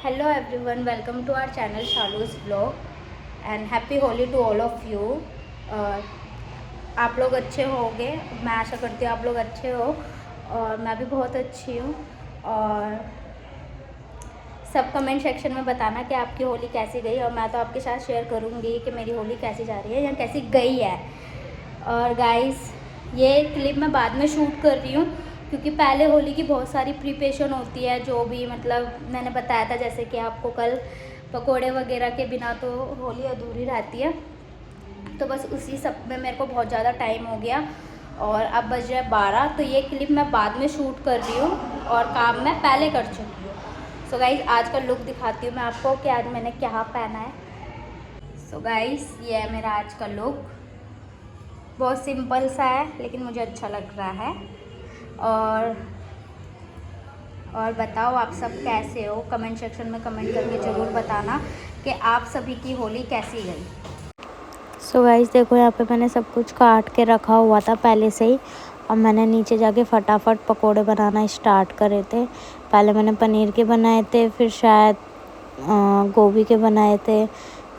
Hello everyone, welcome to our channel Shalu's vlog and happy Holi to all of you. आप लोग अच्छे होंगे, मैं आशा करती हूँ आप लोग अच्छे हो और मैं भी बहुत अच्छी हूँ। और सब कमेंट सेक्शन में बताना कि आपकी होली कैसी गई और मैं तो आपके साथ शेयर करूँगी कि मेरी होली कैसी जा रही है या कैसी गई है। और गाइस, ये क्लिप मैं बाद में शूट कर रही हूँ क्योंकि पहले होली की बहुत सारी प्रिपरेशन होती है, जो भी मतलब मैंने बताया था जैसे कि आपको कल पकोड़े वगैरह के बिना तो होली अधूरी रहती है। तो बस उसी सब में मेरे को बहुत ज़्यादा टाइम हो गया और अब बज रहा है 12। तो ये क्लिप मैं बाद में शूट कर रही हूँ और काम मैं पहले कर चुकी हूँ। सो गाइस, आज का लुक दिखाती हूँ मैं आपको कि आज मैंने क्या पहना है। सो गाइस, ये है मेरा आज का लुक। बहुत सिंपल सा है लेकिन मुझे अच्छा लग रहा है। और बताओ आप सब कैसे हो, कमेंट सेक्शन में कमेंट करके ज़रूर बताना कि आप सभी की होली कैसी गई। सो गाइस देखो, यहाँ पे मैंने सब कुछ काट के रखा हुआ था पहले से ही और मैंने नीचे जाके फटाफट पकोड़े बनाना स्टार्ट करे थे। पहले मैंने पनीर के बनाए थे, फिर शायद गोभी के बनाए थे,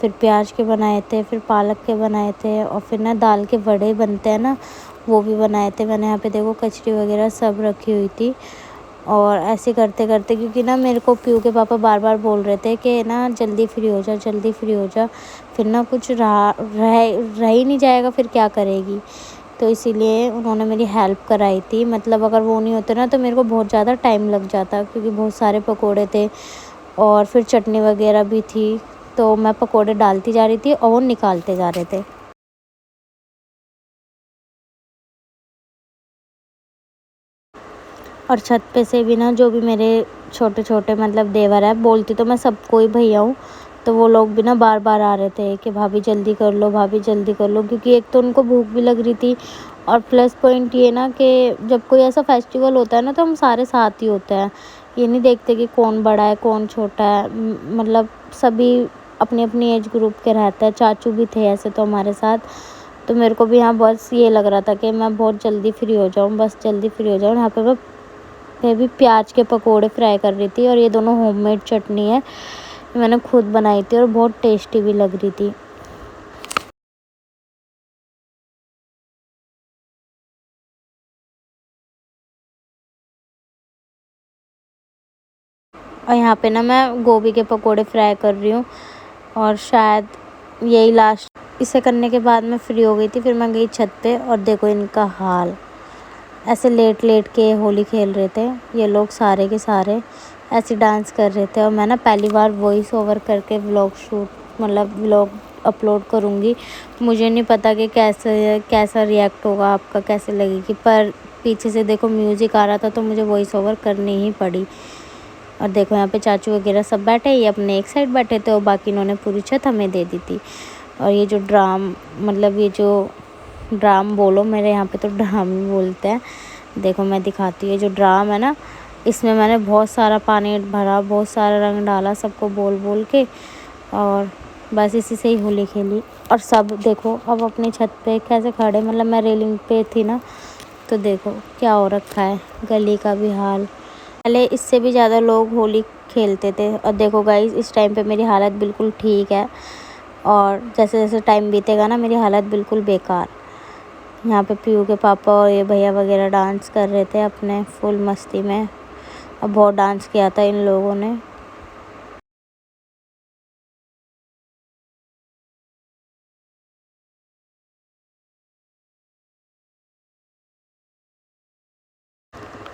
फिर प्याज के बनाए थे, फिर पालक के बनाए थे और फिर ना दाल के वड़े बनते हैं ना, वो भी बनाए थे मैंने। यहाँ पे देखो कचरी वगैरह सब रखी हुई थी। और ऐसे करते करते, क्योंकि ना मेरे को पीयू के पापा बार बार बोल रहे थे कि ना जल्दी फ्री हो जा, जल्दी फ्री हो जा, फिर ना कुछ रह ही नहीं जाएगा, फिर क्या करेगी। तो इसीलिए उन्होंने मेरी हेल्प कराई थी। मतलब अगर वो नहीं होते ना तो मेरे को बहुत ज़्यादा टाइम लग जाता, क्योंकि बहुत सारे पकोड़े थे और फिर चटनी वगैरह भी थी। तो मैं पकोड़े डालती जा रही थी और वो निकालते जा रहे थे। और छत पे से भी ना जो भी मेरे छोटे छोटे मतलब देवर है, बोलती तो मैं सबको ही भैया हूँ, तो वो लोग भी ना बार बार आ रहे थे कि भाभी जल्दी कर लो, भाभी जल्दी कर लो, क्योंकि एक तो उनको भूख भी लग रही थी और प्लस पॉइंट ये ना कि जब कोई ऐसा फेस्टिवल होता है ना तो हम सारे साथ ही होते हैं। ये नहीं देखते कि कौन बड़ा है कौन छोटा है, मतलब सभी अपनी अपनी एज ग्रुप के रहते हैं। चाचू भी थे ऐसे तो हमारे साथ। तो मेरे को भी यहाँ बस ये लग रहा था कि मैं बहुत जल्दी फ्री हो जाऊँ, बस जल्दी फ्री हो जाऊँ। यहाँ पे मैं भी प्याज के पकोड़े फ्राई कर रही थी और ये दोनों होममेड चटनी है, मैंने खुद बनाई थी और बहुत टेस्टी भी लग रही थी। और यहाँ पे ना मैं गोभी के पकोड़े फ्राई कर रही हूँ और शायद यही लास्ट। इसे करने के बाद मैं फ्री हो गई थी, फिर मैं गई छत पे और देखो इनका हाल। ऐसे लेट लेट के होली खेल रहे थे ये लोग, सारे के सारे ऐसे डांस कर रहे थे। और मैं ना पहली बार वॉइस ओवर करके व्लॉग अपलोड करूँगी। मुझे नहीं पता कि कैसा रिएक्ट होगा आपका, कैसे लगेगी, पर पीछे से देखो म्यूज़िक आ रहा था तो मुझे वॉइस ओवर करनी ही पड़ी। और देखो यहाँ पे चाचू वगैरह सब बैठे, ये अपने एक साइड बैठे थे और बाकी इन्होंने पूरी छत हमें दे दी थी। और ये जो ड्राम, मतलब ये जो ड्राम बोलो, मेरे यहाँ पे तो ड्राम ही बोलते हैं। देखो मैं दिखाती हूँ, ये जो ड्राम है ना, इसमें मैंने बहुत सारा पानी भरा, बहुत सारा रंग डाला सबको बोल बोल के, और बस इसी से ही होली खेली। और सब देखो अब अपनी छत पे कैसे खड़े, मतलब मैं रेलिंग पे थी ना, तो देखो क्या हो रखा है, गली का भी हाल। पहले इससे भी ज़्यादा लोग होली खेलते थे और देखो गाइस इस टाइम पे मेरी हालत बिल्कुल ठीक है और जैसे जैसे टाइम बीतेगा ना मेरी हालत बिल्कुल बेकार। यहाँ पे पीयू के पापा और ये भैया वगैरह डांस कर रहे थे अपने फुल मस्ती में और बहुत डांस किया था इन लोगों ने।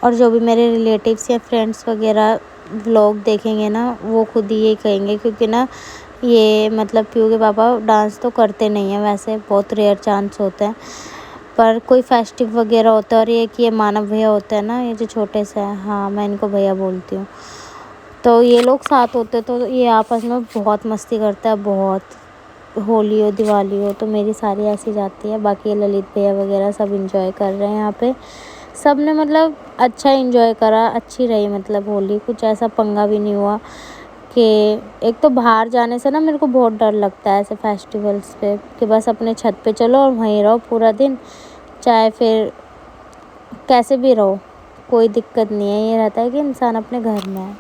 और जो भी मेरे रिलेटिव्स या फ्रेंड्स वगैरह व्लॉग देखेंगे ना, वो खुद ही यही कहेंगे, क्योंकि ना ये मतलब पीयू के पापा डांस तो करते नहीं हैं, वैसे बहुत रेयर चांस होते हैं, पर कोई फेस्टिव वगैरह होता है। और ये कि ये मानव भैया होते हैं ना, ये जो छोटे से हैं, हाँ मैं इनको भैया बोलती हूँ, तो ये लोग साथ होते तो ये आपस में बहुत मस्ती करते हैं बहुत। होली हो दिवाली हो तो मेरी सारी ऐसी जाती है। बाकी ये ललित भैया वगैरह सब इंजॉय कर रहे हैं यहाँ पे। सब ने मतलब अच्छा इंजॉय करा, अच्छी रही मतलब होली, कुछ ऐसा पंगा भी नहीं हुआ। कि एक तो बाहर जाने से ना मेरे को बहुत डर लगता है ऐसे फेस्टिवल्स पे, कि बस अपने छत पे चलो और वहीं रहो पूरा दिन, चाहे फिर कैसे भी रहो, कोई दिक्कत नहीं है। ये रहता है कि इंसान अपने घर में है।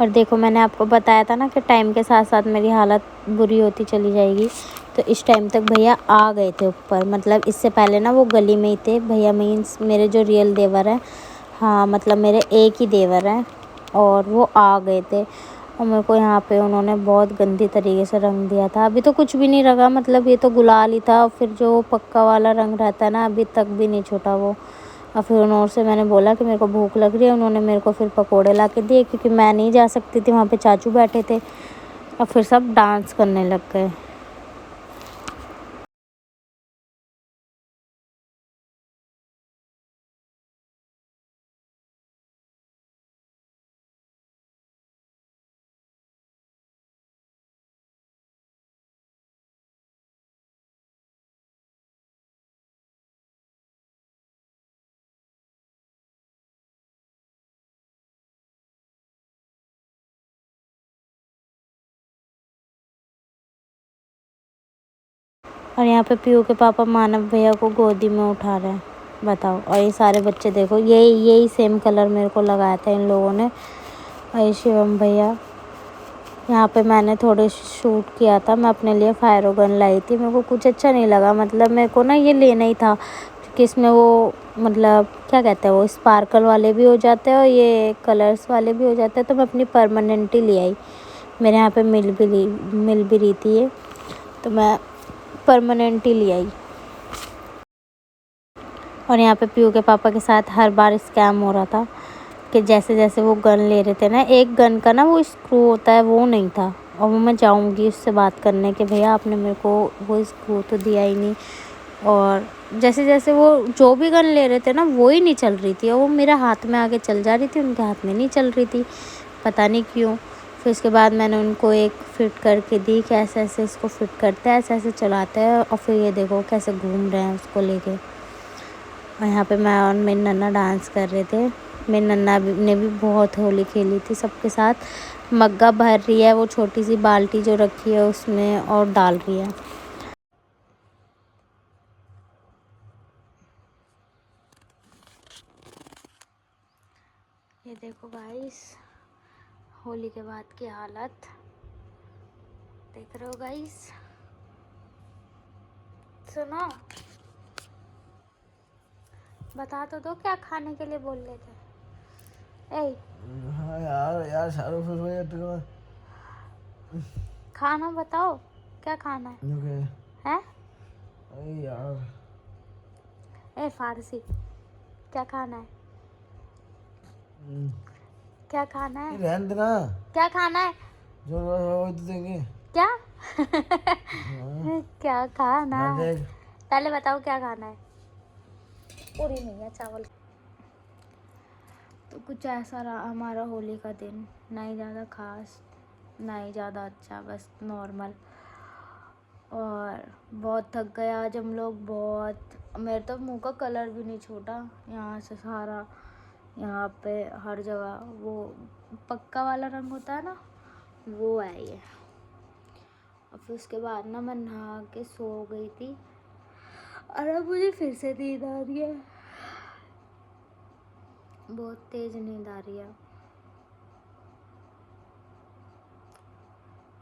और देखो मैंने आपको बताया था ना कि टाइम के साथ साथ मेरी हालत बुरी होती चली जाएगी। तो इस टाइम तक भैया आ गए थे ऊपर, मतलब इससे पहले ना वो गली में ही थे। भैया मीन्स मेरे जो रियल देवर हैं, हाँ मतलब मेरे एक ही देवर हैं, और वो आ गए थे। और मेरे को यहाँ पे उन्होंने बहुत गंदी तरीके से रंग दिया था। अभी तो कुछ भी नहीं रंगा, मतलब ये तो गुलाल ही था। फिर जो पक्का वाला रंग रहता है ना, अभी तक भी नहीं छूटा वो। और फिर उन्होंने से मैंने बोला कि मेरे को भूख लग रही है। उन्होंने मेरे को फिर पकोड़े ला के दिए, क्योंकि मैं नहीं जा सकती थी, वहाँ पे चाचू बैठे थे। और फिर सब डांस करने लग गए। और यहाँ पे पीयू के पापा मानव भैया को गोदी में उठा रहे हैं, बताओ। और ये सारे बच्चे देखो, यही सेम कलर मेरे को लगाया था इन लोगों ने। और ये शिवम भैया, यहाँ पे मैंने थोड़े शूट किया था। मैं अपने लिए फायरो गन लाई थी। मेरे को कुछ अच्छा नहीं लगा, मतलब मेरे को ना ये लेना ही था, क्योंकि इसमें वो मतलब क्या कहते हैं, वो स्पार्कल वाले भी हो जाते हैं और ये कलर्स वाले भी हो जाते हैं। तो मैं अपनी परमानेंट ही ले आई। मेरे यहाँ पे मिल भी रही थी ये, तो मैं परमानेंट ही ले आई। और यहाँ पे पीयू के पापा के साथ हर बार स्कैम हो रहा था कि जैसे जैसे वो गन ले रहे थे ना, एक गन का ना वो स्क्रू होता है, वो नहीं था। और वो मैं जाऊँगी उससे बात करने के, भैया आपने मेरे को वो स्क्रू तो दिया ही नहीं। और जैसे जैसे वो जो भी गन ले रहे थे ना, वो ही नहीं चल रही थी, और वो मेरे हाथ में आगे चल जा रही थी, उनके हाथ में नहीं चल रही थी, पता नहीं क्यों। फिर उसके बाद मैंने उनको एक फ़िट करके दी कि ऐसे ऐसे इसको फ़िट करते हैं, ऐसे ऐसे चलाते हैं। और फिर ये देखो कैसे घूम रहे हैं उसको लेके। और यहाँ पे मैं और मेरी नन्ना डांस कर रहे थे। मेरी नन्ना ने भी बहुत होली खेली थी सबके साथ। मग्गा भर रही है, वो छोटी सी बाल्टी जो रखी है उसमें, और डाल रही है। ये देखो गाइस, होली के बाद की हालत देख रहे हो गाइस। सुनो, बता तो दो क्या खाने के लिए बोल रहे थे। ए हाँ यार यार शाहरुख खाना बताओ, क्या खाना है? हैं? अरे यार ए फारसी, क्या खाना है? क्या खाना है? रहने देना, क्या खाना है? जो वो तो देंगे। क्या? हाँ, क्या खाना हाँ है? देख। पहले बताओ क्या खाना है। पूरी नहीं है, चावल। तो कुछ ऐसा रहा हमारा होली का दिन, ना ही ज़्यादा खास, ना ही ज़्यादा अच्छा, बस नॉर्मल। और बहुत थक गए आज हम लोग, बहुत। मेरे तो मुंह का कलर भी नहीं छूटा, यहाँ से सारा, यहाँ पे हर जगह वो पक्का वाला रंग होता है ना, वो है ये। और फिर उसके बाद ना मैं नहा के सो गई थी, और अब मुझे फिर से नींद आ रही है, बहुत तेज नींद आ रही है।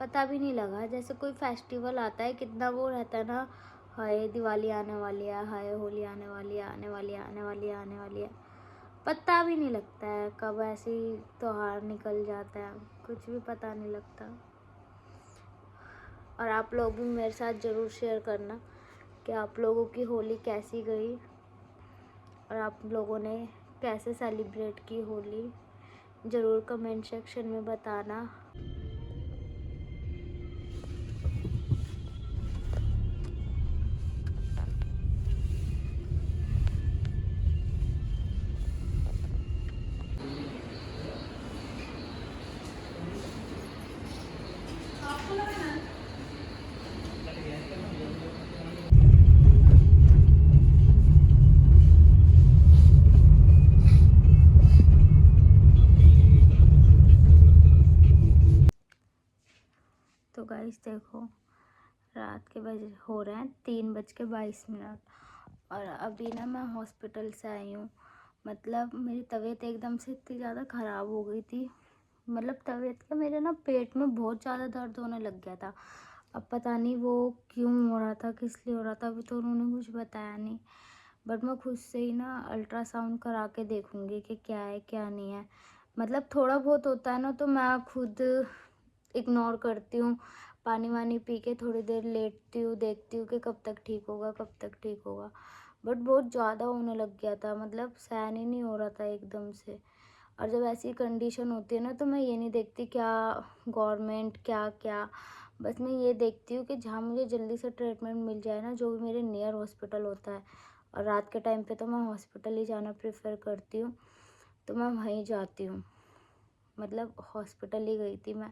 पता भी नहीं लगा, जैसे कोई फेस्टिवल आता है कितना वो रहता है ना, हाय दिवाली आने वाली है, हाय होली आने वाली है, आने वाली है, आने वाली है, आने वाली है। पता भी नहीं लगता है कब ऐसे ही त्योहार निकल जाता है, कुछ भी पता नहीं लगता। और आप लोग भी मेरे साथ ज़रूर शेयर करना कि आप लोगों की होली कैसी गई, और आप लोगों ने कैसे सेलिब्रेट की होली, ज़रूर कमेंट सेक्शन में बताना। तो गाइस देखो, रात के बजे हो रहे हैं 3:22। और अभी ना मैं हॉस्पिटल से आई हूँ। मतलब मेरी तबीयत एकदम से इतनी ज़्यादा ख़राब हो गई थी, मतलब तबीयत का मेरे ना पेट में बहुत ज़्यादा दर्द होने लग गया था। अब पता नहीं वो क्यों हो रहा था, किस लिए हो रहा था, अभी तो उन्होंने कुछ बताया नहीं। बट मैं खुद से ही ना अल्ट्रासाउंड करा के देखूँगी कि क्या है क्या नहीं है। मतलब थोड़ा बहुत होता है ना तो मैं खुद इग्नोर करती हूँ, पानी वानी पी के थोड़ी देर लेटती हूँ, देखती हूँ कि कब तक ठीक होगा, कब तक ठीक होगा। बट बहुत ज़्यादा होने लग गया था, मतलब सहन ही नहीं हो रहा था एकदम से। और जब ऐसी कंडीशन होती है ना तो मैं ये नहीं देखती क्या गवर्नमेंट क्या क्या, बस मैं ये देखती हूँ कि जहाँ मुझे जल्दी से ट्रीटमेंट मिल जाए ना, जो भी मेरे नियर हॉस्पिटल होता है। और रात के टाइम पे तो मैं हॉस्पिटल ही जाना प्रेफर करती हूँ, तो मैं वहीं जाती हूँ। मतलब हॉस्पिटल ही गई थी मैं,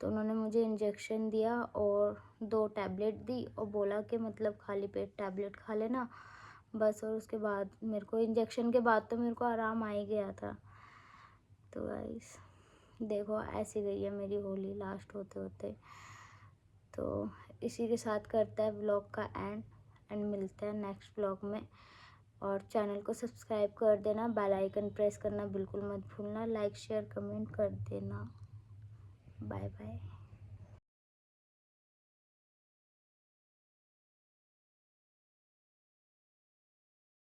तो उन्होंने मुझे इंजेक्शन दिया और 2 टैबलेट दी और बोला कि मतलब खाली पेट टैबलेट खा लेना बस। और उसके बाद मेरे को इंजेक्शन के बाद तो मेरे को आराम आ ही गया था। तो गाइस देखो ऐसी गई है मेरी होली लास्ट होते होते। तो इसी के साथ करता है व्लॉग का एंड मिलते हैं नेक्स्ट व्लॉग में। और चैनल को सब्सक्राइब कर देना, बेल आइकन प्रेस करना बिल्कुल मत भूलना, लाइक शेयर कमेंट कर देना। Bye bye.